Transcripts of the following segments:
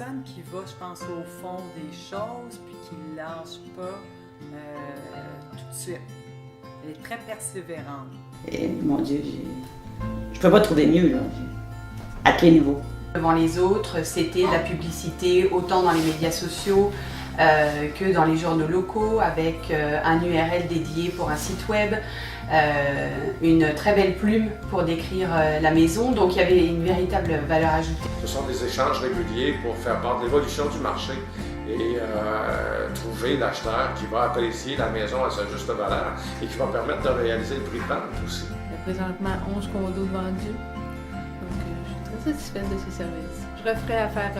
personne qui va, je pense, au fond des choses, puis qui ne lâche pas tout de suite. Elle est très persévérante. Et mon Dieu, je peux pas trouver mieux, là, à tous les niveaux. Devant les autres, c'était de la publicité autant dans les médias sociaux que dans les journaux locaux, avec un URL dédié pour un site web, une très belle plume pour décrire la maison, donc il y avait une véritable valeur ajoutée. Ce sont des échanges réguliers pour faire part de l'évolution du marché et trouver l'acheteur qui va apprécier la maison à sa juste valeur et qui va permettre de réaliser le prix de vente aussi. Il y a présentement 11 condos vendus, donc je suis très satisfaite de ses services. Je referais affaire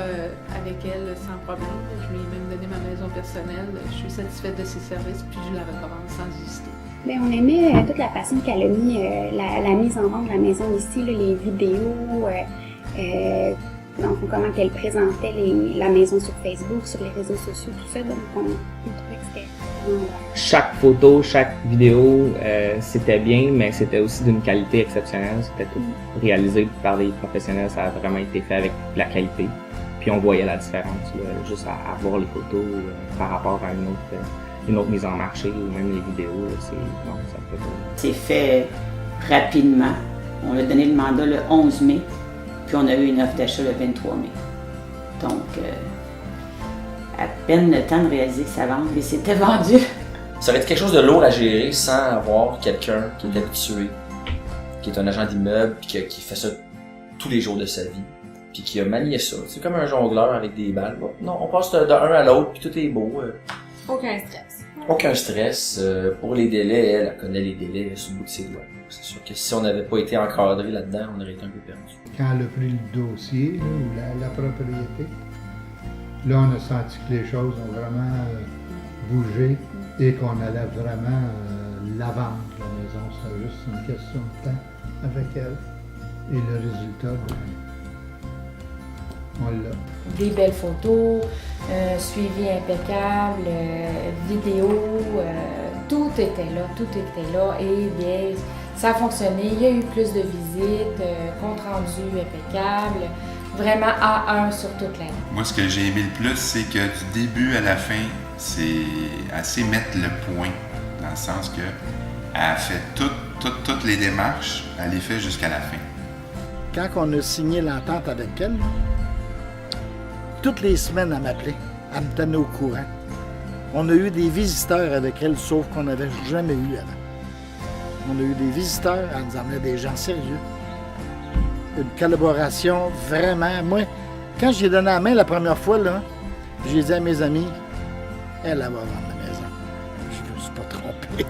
avec elle sans problème. Je lui ai même donné ma maison personnelle. Je suis satisfaite de ses services, puis je la recommande sans hésiter. Bien, on aimait toute la façon qu'elle a mis la mise en vente de la maison ici, là, les vidéos, donc comment qu'elle présentait la maison sur Facebook, sur les réseaux sociaux, tout ça. Donc on trouvait que c'était vraiment... Chaque photo, chaque vidéo, c'était bien, mais c'était aussi d'une qualité exceptionnelle. C'était tout réalisé par des professionnels. Ça a vraiment été fait avec la qualité. Puis on voyait la différence, là, juste à voir les photos par rapport à une autre mise en marché ou même les vidéos. Non, ça fait pas. C'est fait rapidement. On a donné le mandat le 11 mai, puis on a eu une offre d'achat le 23 mai. Donc, à peine le temps de réaliser que ça vende et c'était vendu. Ça va être quelque chose de lourd à gérer sans avoir quelqu'un qui est habitué, qui est un agent d'immeuble, puis qui fait ça tous les jours de sa vie, puis qui a manié ça. C'est comme un jongleur avec des balles. Non, on passe d'un à l'autre, puis tout est beau. Aucun stress. Aucun stress. Pour les délais, elle connaît les délais sur le bout de ses doigts. C'est sûr que si on n'avait pas été encadré là-dedans, on aurait été un peu perdu. Quand elle a pris le dossier, là, ou la propriété, là, on a senti que les choses ont vraiment bougé et qu'on allait vraiment la vendre, la maison. C'était juste une question de temps avec elle. Et le résultat, on l'a. Des belles photos, suivi impeccable, vidéo, tout était là et bien, ça a fonctionné. Il y a eu plus de visites, compte rendu impeccable, vraiment A1 sur toute la ligne. Moi, ce que j'ai aimé le plus, c'est que du début à la fin, c'est assez mettre le point, dans le sens que elle a fait toutes les démarches, elle les fait jusqu'à la fin. Quand on a signé l'entente avec elle, toutes les semaines, elle m'appelait, elle me tenait au courant. On a eu des visiteurs avec elle, sauf qu'on n'avait jamais eu avant. On a eu des visiteurs, elle nous emmenait des gens sérieux. Une collaboration vraiment... Moi, quand j'ai donné la main la première fois, là, j'ai dit à mes amis, elle va vendre la maison. Je ne me suis pas trompé.